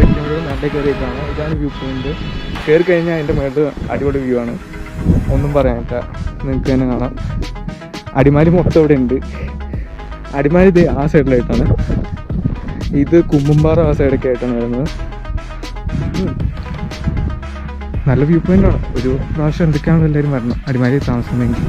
പെട്ടിമുടി നല്ല കയറിയിട്ടാണ്. ഇതാണ് view point. കയറി കഴിഞ്ഞാൽ അതിൻ്റെ മേളിൽ അടിപൊളി വ്യൂ ആണ്, ഒന്നും പറയാനില്ല. നിങ്ങൾക്ക് തന്നെ കാണാം. അടിമാലി മൊത്തം ഇവിടെ ഉണ്ട്. അടിമാലി ഇത് ആ സൈഡിലായിട്ടാണ്, ഇത് കുമ്പമ്പാറ ആ സൈഡൊക്കെ ആയിട്ടാണ് വരുന്നത്. നല്ല വ്യൂ പോയിൻ്റാണ്. ഒരു പ്രാവശ്യം എന്തൊക്കെയാണെന്ന് എല്ലാവരും വരണം അടിമാലി താമസിക്കുന്നെങ്കിൽ.